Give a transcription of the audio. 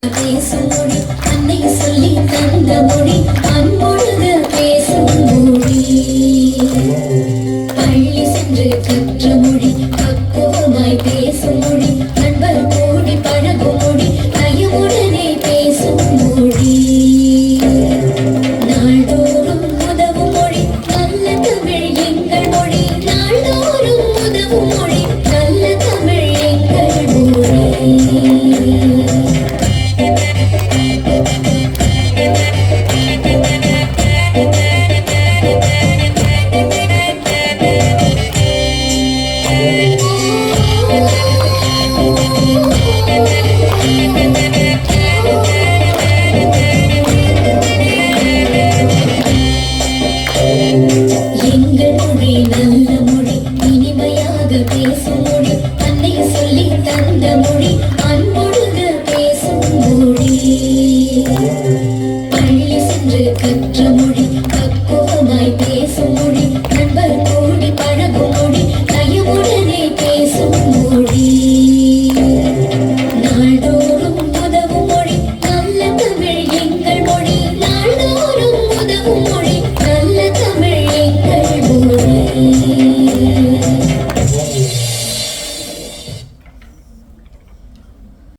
பேசும் மொழி அன்னை சொல்லி தந்த மொழி அன்பொழுது பேசும் மொழி பள்ளி சென்று கற்ற மொழி பக்குவமாய் பேசும் மொழி நண்பர் கூடி பழகும் மொழி கையுடனே பேசும் மொழி நாள்தோறும் உதவும் மொழி நல்ல தமிழ் எங்கள் மொழி நாள்தோறும் உதவும் மொழி நல்ல தமிழ் எங்கள் மொழி எங்கள் மொழி நல்ல மொழி இனிமையாக பேசும் மொழி அன்னை சொல்லி தந்த மொழி அன்பொழுது பேசும் மொழி